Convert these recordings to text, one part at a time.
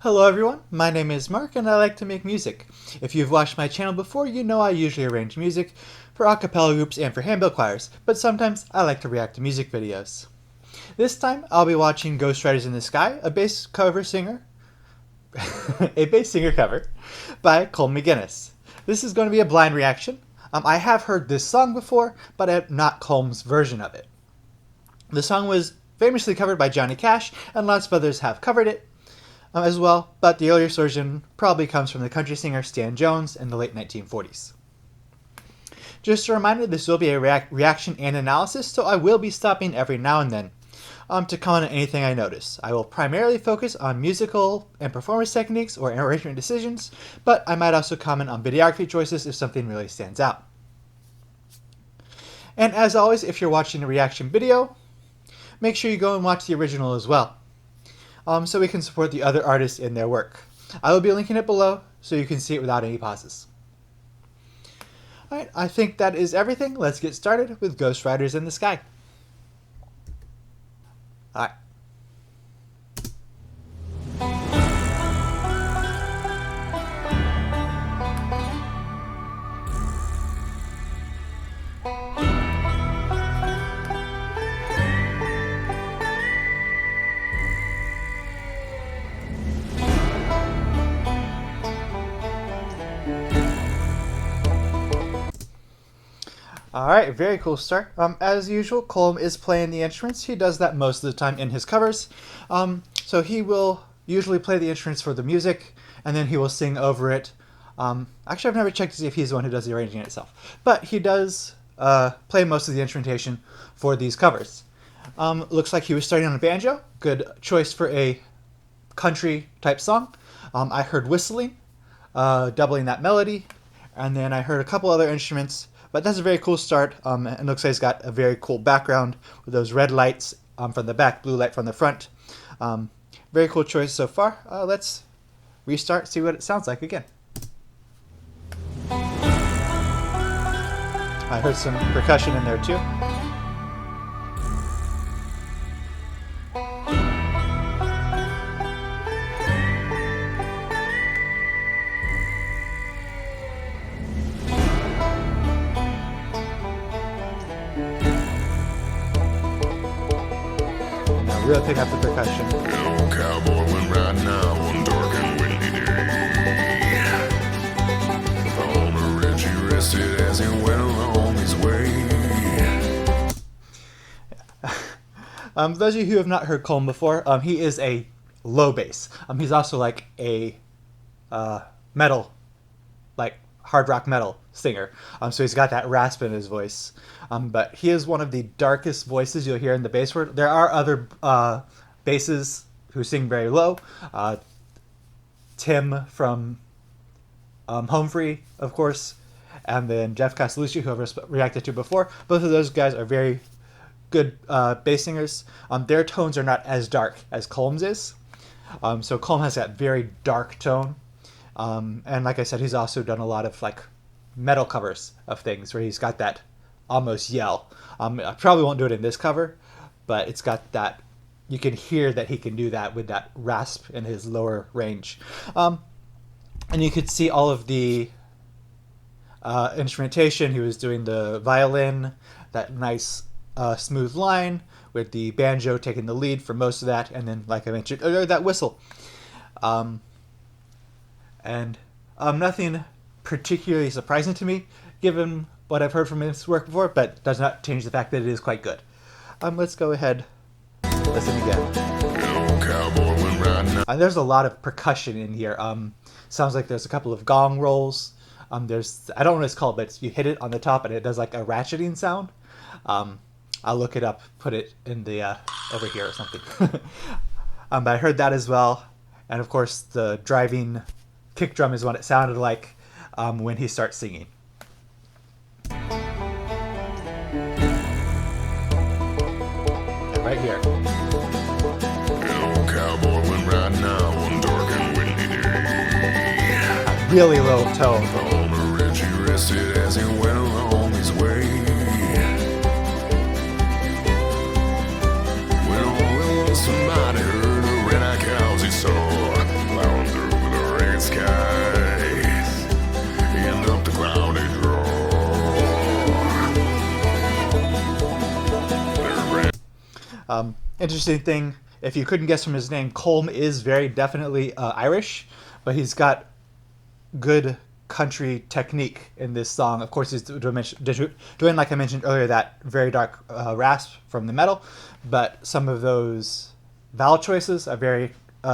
Hello everyone, my name is Mark and I like to make music. If you've watched my channel before, you know I usually arrange music for a cappella groups and for handbell choirs, but sometimes I like to react to music videos. This time I'll be watching Ghostwriters in the Sky, a bass singer cover by Colm McGuinness. This is going to be a blind reaction. I have heard this song before, but not Colm's version of it. The song was famously covered by Johnny Cash, and lots of others have covered it as well, but the earliest version probably comes from the country singer Stan Jones in the late 1940s. Just a reminder, this will be a reaction and analysis, so I will be stopping every now and then to comment on anything I notice. I will primarily focus on musical and performance techniques or arrangement decisions, but I might also comment on videography choices if something really stands out. And as always, if you're watching a reaction video, make sure you go and watch the original as well, so we can support the other artists in their work. I will be linking it below so you can see it without any pauses. Alright, I think that is everything. Let's get started with Ghostwriters in the Sky. Alright. Alright, very cool start. As usual, Colm is playing the instruments. He does that most of the time in his covers. So he will usually play the instruments for the music, and then he will sing over it. Actually, I've never checked to see if he's the one who does the arranging itself. But he does play most of the instrumentation for these covers. Looks like he was starting on a banjo. Good choice for a country-type song. I heard whistling, doubling that melody, and then I heard a couple other instruments. But that's a very cool start, and it looks like it's got a very cool background with those red lights from the back, blue light from the front. Very cool choice so far. Let's restart, see what it sounds like again. I heard some percussion in there too. Really pick up the percussion. Old cowboy went right now one dark and windy day. On a ridge he rested as he went along his way. Those of you who have not heard Colm before, he is a low bass. He's also like a metal, like hard rock metal singer. So he's got that rasp in his voice. But he is one of the darkest voices you'll hear in the bass world. There are other basses who sing very low. Tim from Home Free, of course, and then Jeff Castellucci, who I've reacted to before. Both of those guys are very good bass singers. Their tones are not as dark as Colm's is. So Colm has that very dark tone. And like I said, he's also done a lot of like metal covers of things where he's got that almost yell. I probably won't do it in this cover, but it's got that, you can hear that he can do that with that rasp in his lower range. And you could see all of the instrumentation. He was doing the violin, that nice smooth line, with the banjo taking the lead for most of that, and then, like I mentioned earlier, that whistle. Nothing particularly surprising to me, given what I've heard from his work before, but does not change the fact that it is quite good. Let's go ahead, listen again. There's a lot of percussion in here. Sounds like there's a couple of gong rolls. I don't know what it's called, but you hit it on the top and it does like a ratcheting sound. I'll look it up, put it in the over here or something. But I heard that as well, and of course the driving kick drum is what it sounded like when he starts singing. Right here. Old cowboy went right now one dark and windy day. A really low tone. On a ridge he rested as he went along his way. When all at once somebody heard a red-eyed cows he saw. Interesting thing, if you couldn't guess from his name, Colm is very definitely Irish, but he's got good country technique in this song. Of course, he's doing, like I mentioned earlier, that very dark rasp from the metal, but some of those vowel choices are very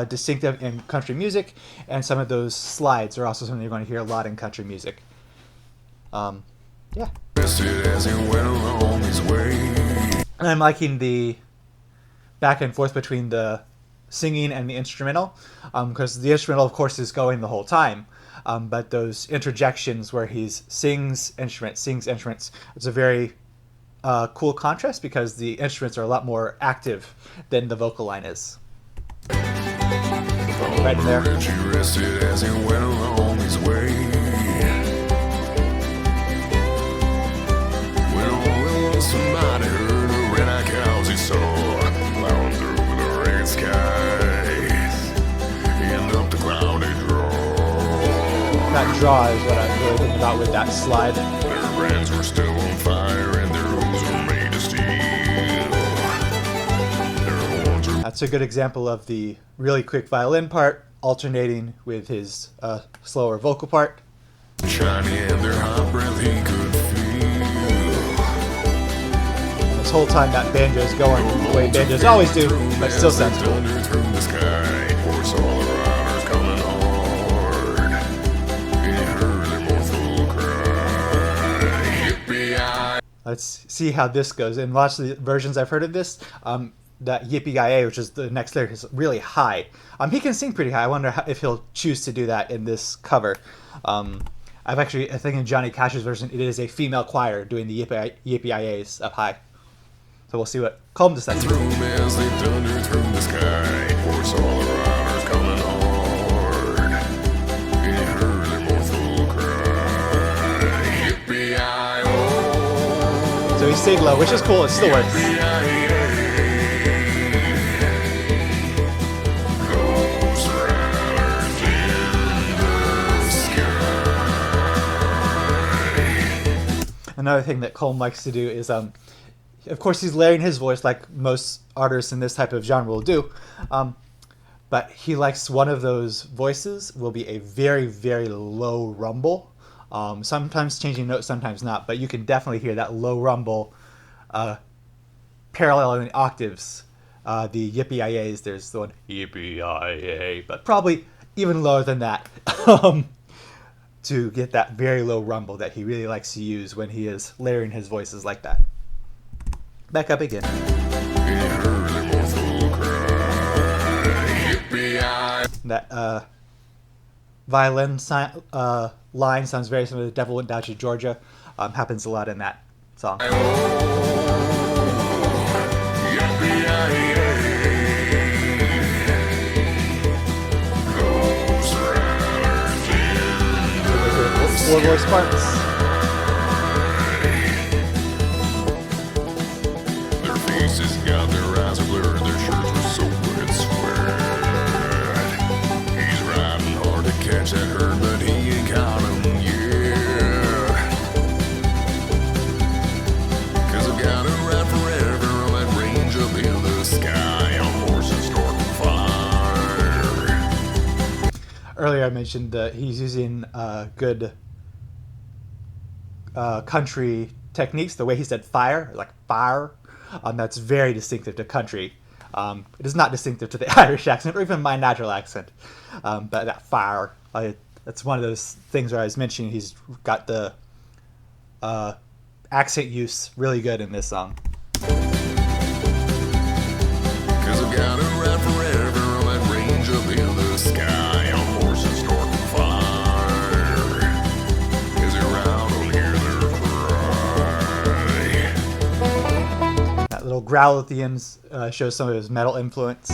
distinctive in country music, and some of those slides are also something you're going to hear a lot in country music. Yeah. As he went along his way. And I'm liking the back and forth between the singing and the instrumental, because the instrumental, of course, is going the whole time. But those interjections where he sings instruments, it's a very cool contrast because the instruments are a lot more active than the vocal line is. Right in there. He rested as he went along his way. When all at once somebody heard a red-eyed cows he saw plowing through the red skies and up the cloudy draw. That draw is what I'm really thinking about with that slide. Their brands were still on fire and their hooves were made of steel. Their horns were That's a good example of the really quick violin part alternating with his slower vocal part. shiny and their hot breath he could feel. And this whole time that banjo is going the way banjos always do, but still sounds cool. Through the sky, horse all the riders coming hard. He heard their mournful cry. Yippee-yi. Let's see how this goes. In lots of the versions I've heard of this, that Yippee-Yi-Yay, which is the next lyric, is really high. He can sing pretty high. I wonder if he'll choose to do that in this cover. I think in Johnny Cash's version, it is a female choir doing the Yippee-Yi-Yays up high. So we'll see what Colm decides. Through as they thunder through the sky, horse all the riders coming hard. He heard their mournful cry. Yippee-yi-oh. So he stayed low, which is cool. It still works. Ghost riders in the sky. Another thing that Colm likes to do is, of course, he's layering his voice like most artists in this type of genre will do. But he likes one of those voices will be a very, very low rumble. Sometimes changing notes, sometimes not. But you can definitely hear that low rumble paralleling octaves. The Yippee-Yi-Yays, there's the one Yippee-Yi-Yay, but probably even lower than that. To get that very low rumble that he really likes to use when he is layering his voices like that. Back up again. He heard their mournful cry. Yippee-yi. That violin line sounds very similar to The Devil Went Down to Georgia. Happens a lot in that song. Ghost riders in Four voice parts. their faces got their eyes blurred, their shirts were soaked with sweat. He's riding hard to catch that herd, but he ain't caught him yet. 'Cause I've got to ride forever on that range up in the sky on horses starting fire. Earlier I mentioned that he's using good country techniques. The way he said fire, like fire, that's very distinctive to country. It is not distinctive to the Irish accent or even my natural accent. But that fire, that's one of those things where I was mentioning he's got the accent use really good in this song. 'Cause I've got to ride forever on that range up in the sky on horses starting fire. As they ride on hear their cry. That little growl at the end shows some of his metal influence.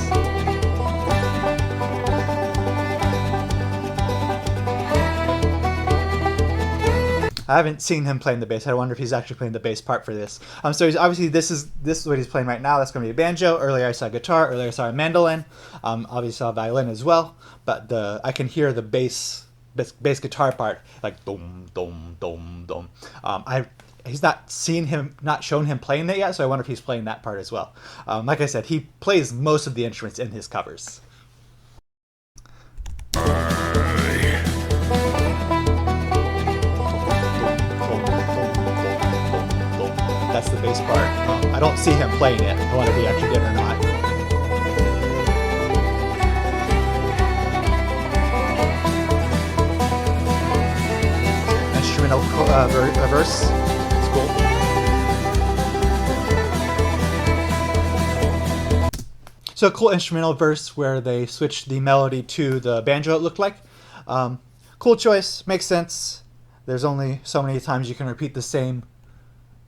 I haven't seen him playing the bass. I wonder if he's actually playing the bass part for this. So he's, obviously this is what he's playing right now. That's going to be a banjo. Earlier I saw a guitar. Earlier I saw a mandolin. Obviously saw a violin as well. But I can hear the bass guitar part like dum dum dum dum. he's not shown him playing it yet, so I wonder if he's playing that part as well. Like I said, he plays most of the instruments in his covers. That's the bass part. I don't see him playing it. I wonder if he actually did or not. Instrumental verse. It's cool. So a cool instrumental verse where they switched the melody to the banjo, it looked like. Cool choice. Makes sense. There's only so many times you can repeat the same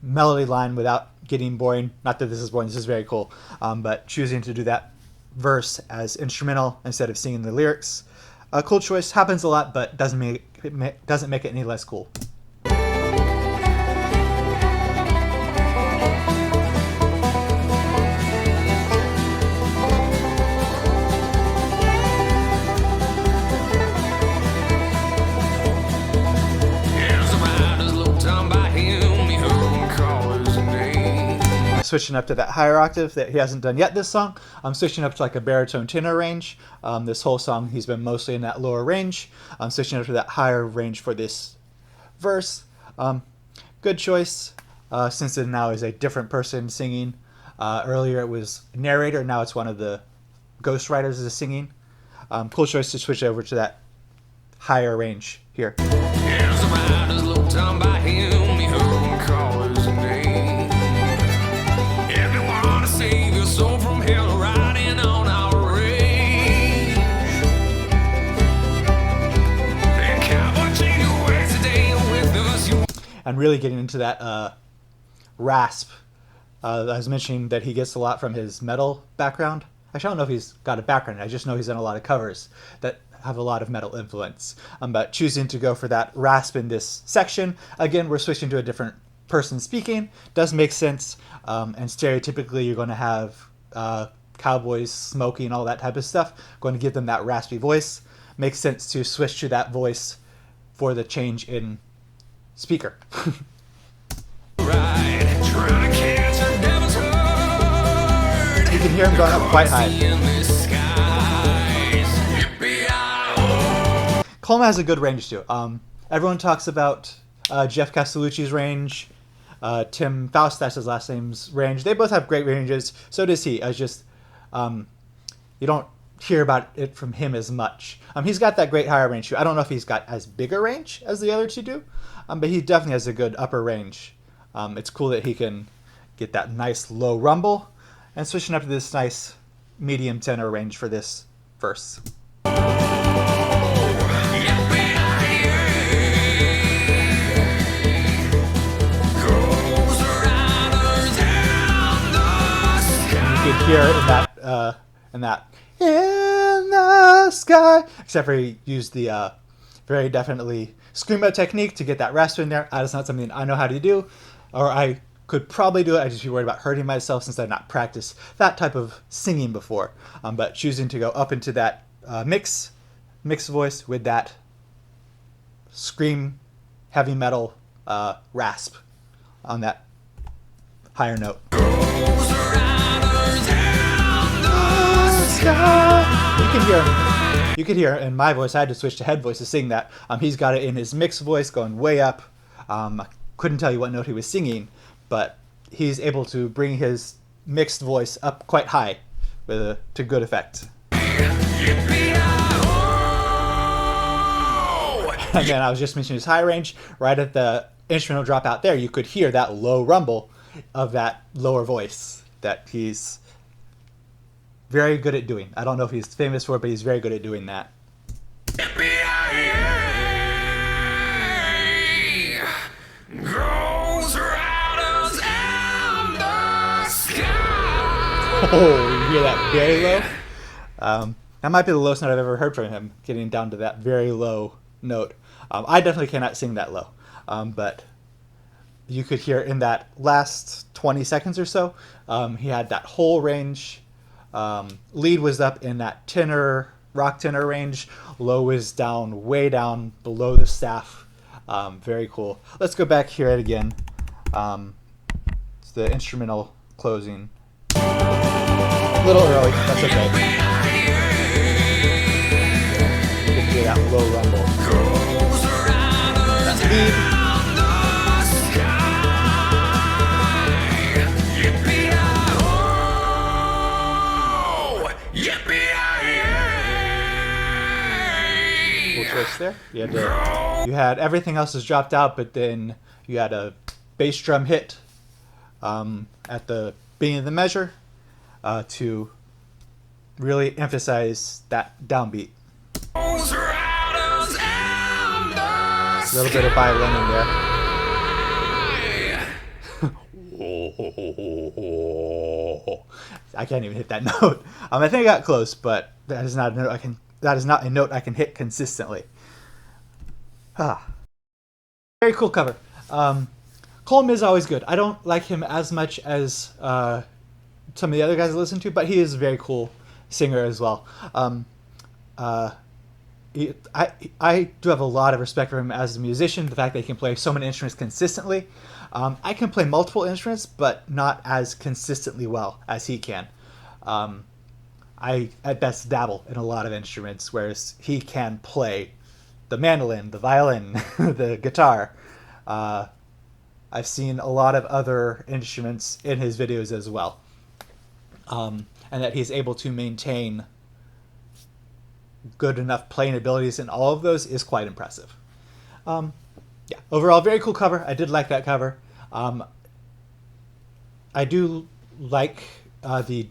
melody line without getting boring. Not that this is boring. This is very cool. But choosing to do that verse as instrumental instead of singing the lyrics. A cool choice. Happens a lot, but doesn't make it any less cool. Switching up to that higher octave that he hasn't done yet this song. I'm switching up to like a baritone tenor range. This whole song he's been mostly in that lower range. I'm switching up to that higher range for this verse. Good choice, since it now is a different person singing. Earlier it was a narrator, now it's one of the ghostwriters is singing. Cool choice to switch over to that higher range here. And really getting into that rasp. I was mentioning that he gets a lot from his metal background. Actually, I don't know if he's got a background. I just know he's in a lot of covers that have a lot of metal influence. But choosing to go for that rasp in this section, again, we're switching to a different person speaking. Does make sense. And stereotypically, you're going to have cowboys smoking, all that type of stuff. Going to give them that raspy voice. Makes sense to switch to that voice for the change in speaker. You can hear him going up quite high. Colm has a good range too. Everyone talks about Jeff Castellucci's range, Tim Faust, that's his last name's range. They both have great ranges. So does he. It's just you don't hear about it from him as much. He's got that great higher range too. I don't know if he's got as big a range as the other two do, but he definitely has a good upper range. It's cool that he can get that nice low rumble and switching up to this nice medium tenor range for this verse. You can hear in that in the sky, except for he used the very definitely screamo technique to get that rasp in there. That is not something I know how to do, or I could probably do it. I just be worried about hurting myself since I've not practiced that type of singing before. But choosing to go up into that mix voice with that scream heavy metal rasp on that higher note. You can hear in my voice. I had to switch to head voice to sing that. He's got it in his mixed voice going way up. I couldn't tell you what note he was singing, but he's able to bring his mixed voice up quite high to good effect. And then I was just mentioning his high range. Right at the instrumental drop out there, you could hear that low rumble of that lower voice that he's very good at doing. I don't know if he's famous for it, but he's very good at doing that. Oh, you hear that very low? That might be the lowest note I've ever heard from him, getting down to that very low note. I definitely cannot sing that low, but you could hear in that last 20 seconds or so, he had that whole range. Lead was up in that tenor, rock tenor range. Low was down, way down below the staff. Very cool. Let's go back, hear it again. It's the instrumental closing. A little early, that's okay. You can hear that low rumble. That's lead. Cool choice there. You had everything else is dropped out, but then you had a bass drum hit at the beginning of the measure to really emphasize that downbeat. A little bit of violin in there. I can't even hit that note. I think I got close, but that is not a note I can. That is not a note I can hit consistently. Very cool cover. Colm is always good. I don't like him as much as some of the other guys I listen to, but he is a very cool singer as well. I do have a lot of respect for him as a musician. The fact that he can play so many instruments consistently. I can play multiple instruments, but not as consistently well as he can. I, at best, dabble in a lot of instruments, whereas he can play the mandolin, the violin, the guitar. I've seen a lot of other instruments in his videos as well. And that he's able to maintain good enough playing abilities in all of those is quite impressive. Yeah, overall, very cool cover. I did like that cover. I do like the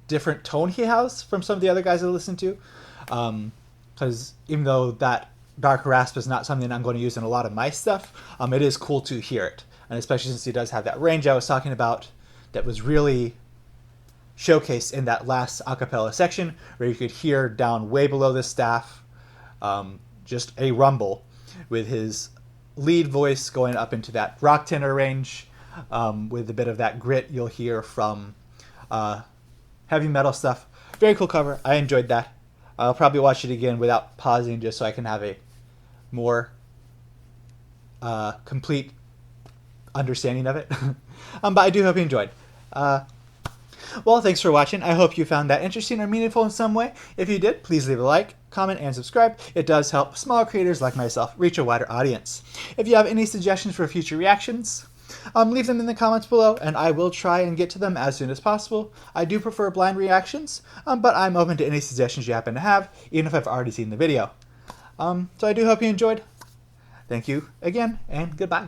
different tone he has from some of the other guys I listen to. Because even though that dark rasp is not something I'm going to use in a lot of my stuff, it is cool to hear it. And especially since he does have that range I was talking about that was really showcased in that last a cappella section, where you could hear down way below the staff just a rumble with his lead voice going up into that rock tenor range with a bit of that grit you'll hear from heavy metal stuff. Very cool cover. I enjoyed that. I'll probably watch it again without pausing just so I can have a more complete understanding of it. But I do hope you enjoyed. Well, thanks for watching. I hope you found that interesting or meaningful in some way. If you did, please leave a like, comment, and subscribe. It does help smaller creators like myself reach a wider audience. If you have any suggestions for future reactions, leave them in the comments below, and I will try and get to them as soon as possible. I do prefer blind reactions, but I'm open to any suggestions you happen to have, even if I've already seen the video. So I do hope you enjoyed. Thank you again, and goodbye.